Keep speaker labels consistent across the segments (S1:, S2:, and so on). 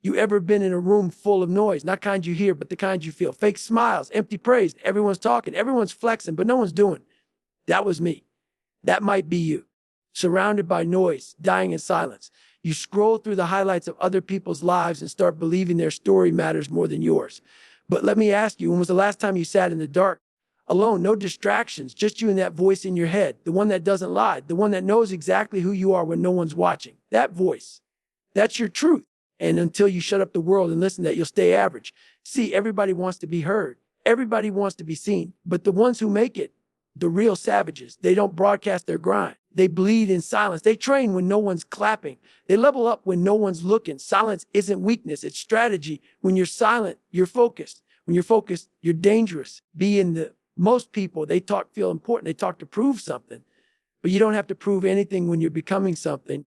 S1: You ever been in a room full of noise? Not kind you hear, but the kind you feel. Fake smiles, empty praise. Everyone's talking, everyone's flexing, but no one's doing. That was me. That might be you. Surrounded by noise, dying in silence. You scroll through the highlights of other people's lives and start believing their story matters more than yours. But let me ask you, when was the last time you sat in the dark, alone, no distractions, just you and that voice in your head, the one that doesn't lie, the one that knows exactly who you are when no one's watching? That voice, that's your truth. And until you shut up the world and listen to that, you'll stay average. See, everybody wants to be heard. Everybody wants to be seen. But the ones who make it, the real savages, they don't broadcast their grind. They bleed in silence. They train when no one's clapping. They level up when no one's looking. Silence isn't weakness, it's strategy. When you're silent, you're focused. When you're focused, you're dangerous. Most people, they feel important. They talk to prove something. But you don't have to prove anything when you're becoming something.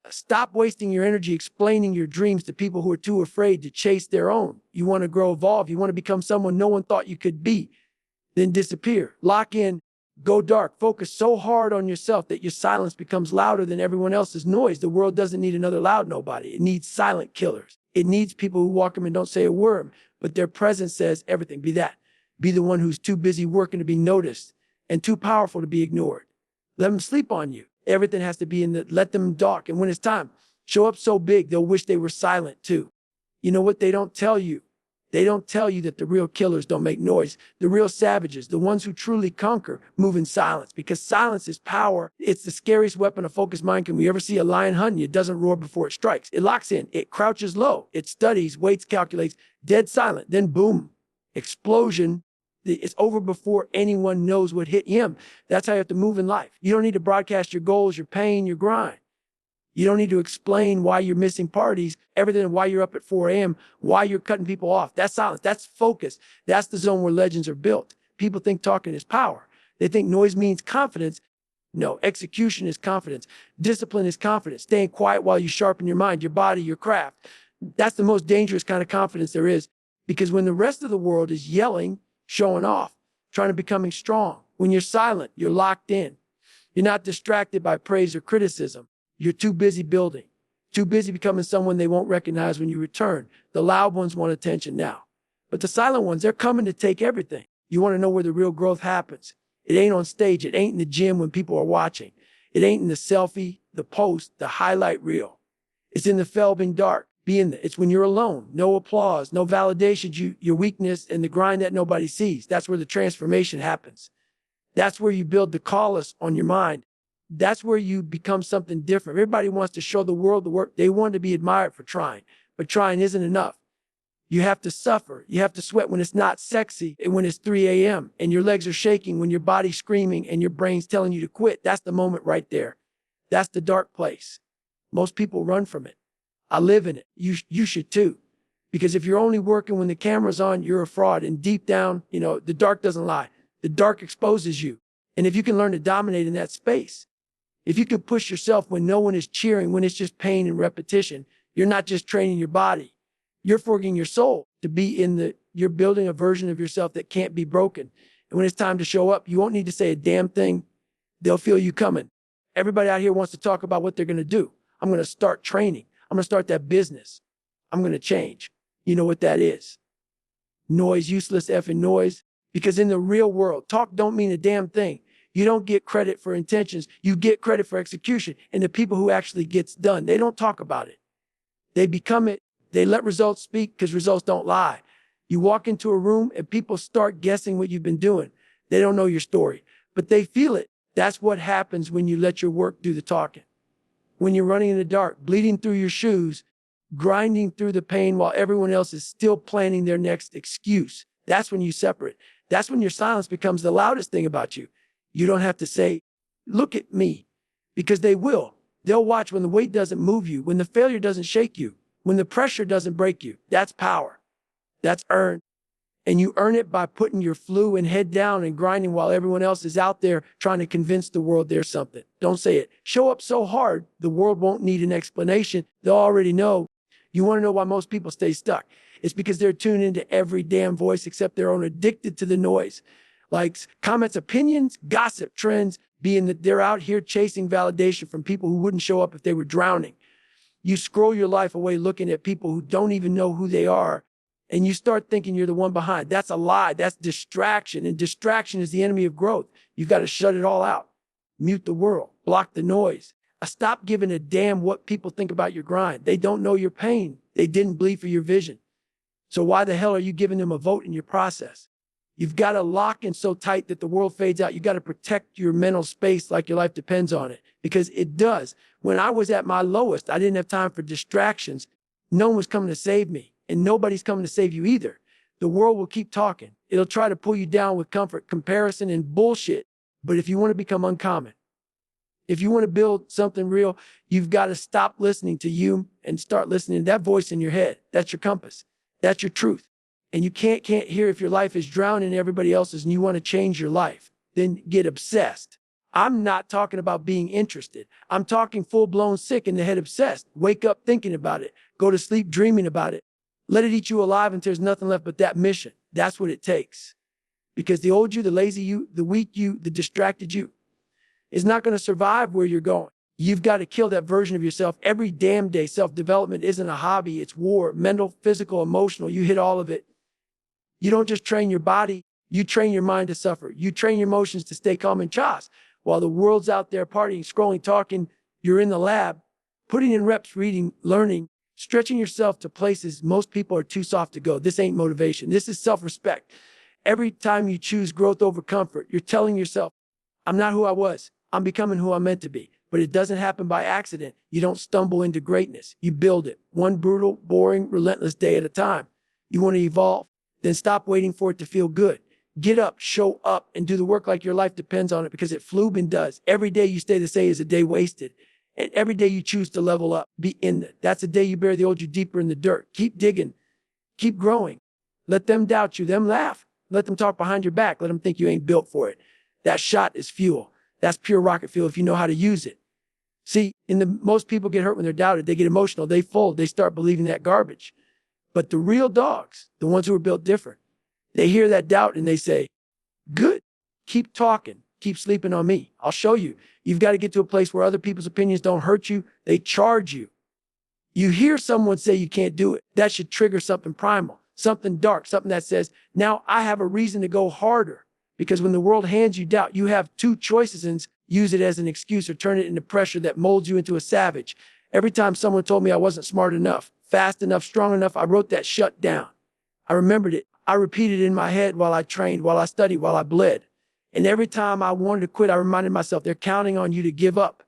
S1: Stop wasting your energy explaining your dreams to people who are too afraid to chase their own. You want to grow, evolve. You want to become someone no one thought you could be. Then disappear. Lock in. Go dark. Focus so hard on yourself that your silence becomes louder than everyone else's noise. The world doesn't need another loud nobody. It needs silent killers. It needs people who walk them and don't say a word, but their presence says everything. Be that. Be the one who's too busy working to be noticed and too powerful to be ignored. Let them sleep on you. Everything has to be let them talk. And when it's time, show up so big, they'll wish they were silent too. You know what they don't tell you? They don't tell you that the real killers don't make noise. The real savages, the ones who truly conquer, move in silence, because silence is power. It's the scariest weapon a focused mind can. We ever see a lion hunting you, it doesn't roar before it strikes. It locks in, it crouches low, it studies, waits, calculates, dead silent, then boom, explosion. It's over before anyone knows what hit him. That's how you have to move in life. You don't need to broadcast your goals, your pain, your grind. You don't need to explain why you're missing parties, everything, why you're up at 4 a.m., why you're cutting people off. That's silence. That's focus. That's the zone where legends are built. People think talking is power. They think noise means confidence. No, execution is confidence. Discipline is confidence. Staying quiet while you sharpen your mind, your body, your craft. That's the most dangerous kind of confidence there is, because when the rest of the world is yelling, showing off, trying to becoming strong, when you're silent, you're locked in. You're not distracted by praise or criticism. You're too busy building, too busy becoming someone they won't recognize when you return. The loud ones want attention now, but the silent ones, they're coming to take everything. You want to know where the real growth happens. It ain't on stage. It ain't in the gym when people are watching. It ain't in the selfie, the post, the highlight reel. It's in the Felbing dark. It's when you're alone, no applause, no validation, your weakness and the grind that nobody sees. That's where the transformation happens. That's where you build the callus on your mind. That's where you become something different. Everybody wants to show the world the work. They want to be admired for trying, but trying isn't enough. You have to suffer. You have to sweat when it's not sexy and when it's 3 a.m. and your legs are shaking, when your body's screaming and your brain's telling you to quit. That's the moment right there. That's the dark place. Most people run from it. I live in it. You should too. Because if you're only working when the camera's on, you're a fraud. And deep down, the dark doesn't lie. The dark exposes you. And if you can learn to dominate in that space, if you can push yourself when no one is cheering, when it's just pain and repetition, you're not just training your body. You're forging your soul to be you're building a version of yourself that can't be broken. And when it's time to show up, you won't need to say a damn thing. They'll feel you coming. Everybody out here wants to talk about what they're going to do. I'm going to start training. I'm going to start that business. I'm going to change. You know what that is? Noise, useless effing noise. Because in the real world, talk don't mean a damn thing. You don't get credit for intentions. You get credit for execution. And the people who actually gets done, they don't talk about it. They become it. They let results speak because results don't lie. You walk into a room and people start guessing what you've been doing. They don't know your story, but they feel it. That's what happens when you let your work do the talking. When you're running in the dark, bleeding through your shoes, grinding through the pain while everyone else is still planning their next excuse. That's when you separate. That's when your silence becomes the loudest thing about you. You don't have to say, look at me, because they will. They'll watch when the weight doesn't move you, when the failure doesn't shake you, when the pressure doesn't break you. That's power. That's earned. And you earn it by putting your flu and head down and grinding while everyone else is out there trying to convince the world there's something. Don't say it. Show up so hard, the world won't need an explanation. They'll already know. You want to know why most people stay stuck? It's because they're tuned into every damn voice except their own, addicted to the noise. Likes, comments, opinions, gossip, trends, being that they're out here chasing validation from people who wouldn't show up if they were drowning. You scroll your life away looking at people who don't even know who they are, and you start thinking you're the one behind. That's a lie. That's distraction, and distraction is the enemy of growth. You've got to shut it all out. Mute the world. Block the noise. Stop giving a damn what people think about your grind. They don't know your pain. They didn't bleed for your vision. So why the hell are you giving them a vote in your process? You've got to lock in so tight that the world fades out. You got to protect your mental space like your life depends on it, because it does. When I was at my lowest, I didn't have time for distractions. No one was coming to save me, and nobody's coming to save you either. The world will keep talking. It'll try to pull you down with comfort, comparison, and bullshit. But if you want to become uncommon, if you want to build something real, you've got to stop listening to you and start listening to that voice in your head. That's your compass. That's your truth. And you can't hear if your life is drowning in everybody else's and you want to change your life. Then get obsessed. I'm not talking about being interested. I'm talking full-blown sick in the head obsessed. Wake up thinking about it. Go to sleep dreaming about it. Let it eat you alive until there's nothing left but that mission. That's what it takes. Because the old you, the lazy you, the weak you, the distracted you is not going to survive where you're going. You've got to kill that version of yourself every damn day. Self-development isn't a hobby. It's war. Mental, physical, emotional. You hit all of it. You don't just train your body. You train your mind to suffer. You train your emotions to stay calm and chas. While the world's out there partying, scrolling, talking, you're in the lab, putting in reps, reading, learning, stretching yourself to places most people are too soft to go. This ain't motivation. This is self-respect. Every time you choose growth over comfort, you're telling yourself, I'm not who I was. I'm becoming who I'm meant to be. But it doesn't happen by accident. You don't stumble into greatness. You build it. One brutal, boring, relentless day at a time. You want to evolve? Then stop waiting for it to feel good. Get up, show up, and do the work like your life depends on it, because it flubin does. Every day you stay the same is a day wasted. And every day you choose to level up, be in it. That's a day you bury the old you deeper in the dirt. Keep digging. Keep growing. Let them doubt you. Them laugh. Let them talk behind your back. Let them think you ain't built for it. That shot is fuel. That's pure rocket fuel if you know how to use it. See, most people get hurt when they're doubted. They get emotional. They fold. They start believing that garbage. But the real dogs, the ones who are built different, they hear that doubt and they say, good, keep talking, keep sleeping on me. I'll show you. You've got to get to a place where other people's opinions don't hurt you. They charge you. You hear someone say you can't do it. That should trigger something primal, something dark, something that says, now I have a reason to go harder. Because when the world hands you doubt, you have two choices, and use it as an excuse or turn it into pressure that molds you into a savage. Every time someone told me I wasn't smart enough, fast enough, strong enough, I wrote that shut down. I remembered it. I repeated it in my head while I trained, while I studied, while I bled. And every time I wanted to quit, I reminded myself, they're counting on you to give up.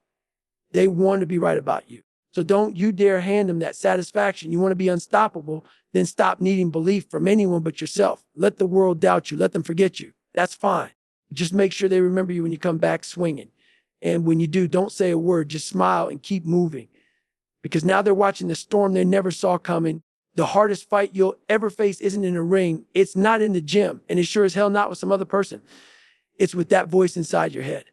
S1: They want to be right about you. So don't you dare hand them that satisfaction. You want to be unstoppable, then stop needing belief from anyone but yourself. Let the world doubt you. Let them forget you. That's fine. Just make sure they remember you when you come back swinging. And when you do, don't say a word. Just smile and keep moving. Because now they're watching the storm they never saw coming. The hardest fight you'll ever face isn't in a ring. It's not in the gym. And it's sure as hell not with some other person. It's with that voice inside your head.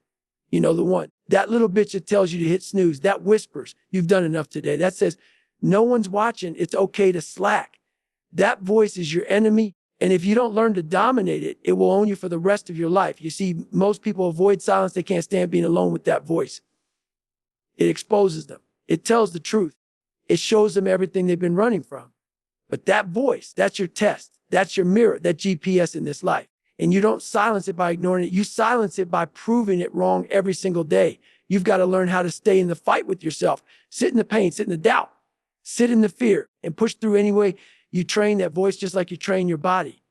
S1: You know, the one. That little bitch that tells you to hit snooze. That whispers, you've done enough today. That says, no one's watching. It's okay to slack. That voice is your enemy. And if you don't learn to dominate it, it will own you for the rest of your life. You see, most people avoid silence. They can't stand being alone with that voice. It exposes them. It tells the truth. It shows them everything they've been running from. But that voice, that's your test. That's your mirror, that GPS in this life. And you don't silence it by ignoring it. You silence it by proving it wrong every single day. You've got to learn how to stay in the fight with yourself. Sit in the pain, sit in the doubt, sit in the fear, and push through anyway. You train that voice just like you train your body.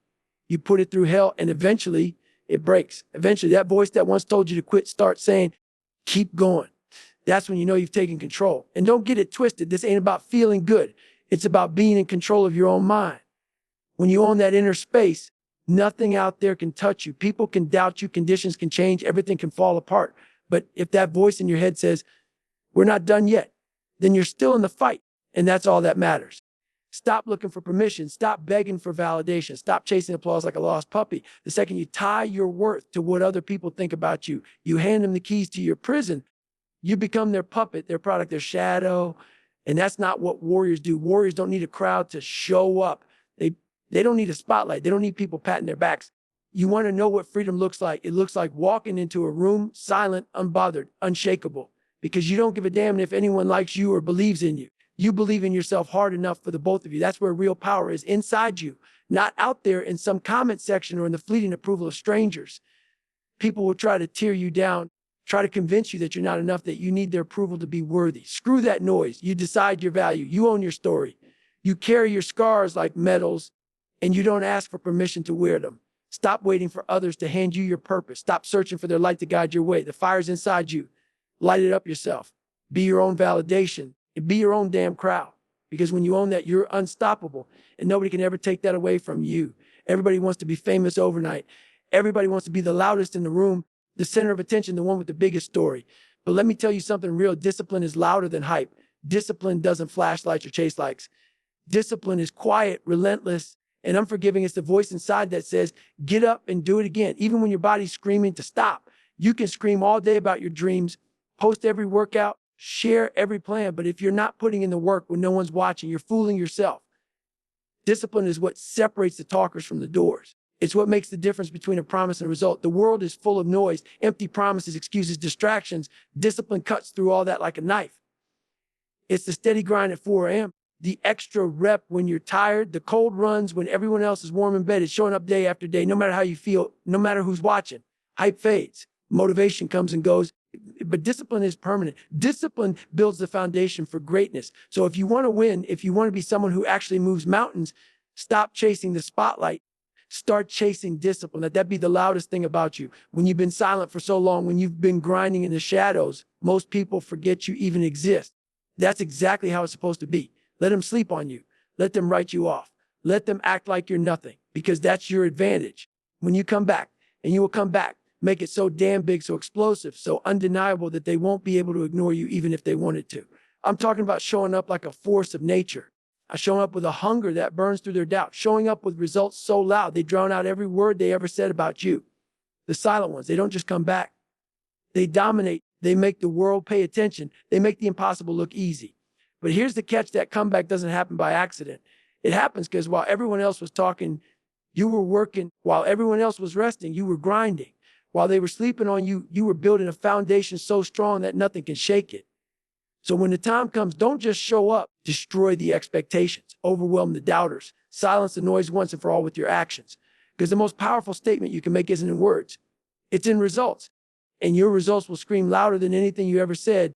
S1: You put it through hell, and eventually it breaks. Eventually that voice that once told you to quit starts saying, keep going. That's when you know you've taken control. And don't get it twisted. This ain't about feeling good. It's about being in control of your own mind. When you own that inner space, nothing out there can touch you. People can doubt you. Conditions can change. Everything can fall apart. But if that voice in your head says, we're not done yet, then you're still in the fight. And that's all that matters. Stop looking for permission. Stop begging for validation. Stop chasing applause like a lost puppy. The second you tie your worth to what other people think about you, you hand them the keys to your prison, you become their puppet, their product, their shadow. And that's not what warriors do. Warriors don't need a crowd to show up. They don't need a spotlight. They don't need people patting their backs. You want to know what freedom looks like? It looks like walking into a room, silent, unbothered, unshakable, because you don't give a damn if anyone likes you or believes in you. You believe in yourself hard enough for the both of you. That's where real power is, inside you, not out there in some comment section or in the fleeting approval of strangers. People will try to tear you down, try to convince you that you're not enough, that you need their approval to be worthy. Screw that noise. You decide your value. You own your story. You carry your scars like medals, and you don't ask for permission to wear them. Stop waiting for others to hand you your purpose. Stop searching for their light to guide your way. The fire's inside you. Light it up yourself. Be your own validation and be your own damn crowd. Because when you own that, you're unstoppable, and nobody can ever take that away from you. Everybody wants to be famous overnight. Everybody wants to be the loudest in the room, the center of attention, the one with the biggest story. But let me tell you something real. Discipline is louder than hype. Discipline doesn't flash lights or chase likes. Discipline is quiet, relentless, and unforgiving. It's the voice inside that says, get up and do it again. Even when your body's screaming to stop. You can scream all day about your dreams, post every workout, share every plan. But if you're not putting in the work when no one's watching, you're fooling yourself. Discipline is what separates the talkers from the doers. It's what makes the difference between a promise and a result. The world is full of noise, empty promises, excuses, distractions. Discipline cuts through all that like a knife. It's the steady grind at 4 a.m., the extra rep when you're tired, the cold runs when everyone else is warm in bed. It's showing up day after day, no matter how you feel, no matter who's watching. Hype fades. Motivation comes and goes. But discipline is permanent. Discipline builds the foundation for greatness. So if you want to win, if you want to be someone who actually moves mountains, stop chasing the spotlight. Start chasing discipline. Let that be the loudest thing about you. When you've been silent for so long, when you've been grinding in the shadows, most people forget you even exist. That's exactly how it's supposed to be. Let them sleep on you. Let them write you off. Let them act like you're nothing, because that's your advantage. When you come back, and you will come back, make it so damn big, so explosive, so undeniable that they won't be able to ignore you even if they wanted to. I'm talking about showing up like a force of nature. Showing up with a hunger that burns through their doubt. Showing up with results so loud they drown out every word they ever said about you. The silent ones, they don't just come back. They dominate. They make the world pay attention. They make the impossible look easy. But here's the catch: that comeback doesn't happen by accident. It happens because while everyone else was talking, you were working. While everyone else was resting, you were grinding. While they were sleeping on you, you were building a foundation so strong that nothing can shake it. So when the time comes, don't just show up. Destroy the expectations. Overwhelm the doubters. Silence the noise once and for all with your actions. Because the most powerful statement you can make isn't in words. It's in results. And your results will scream louder than anything you ever said.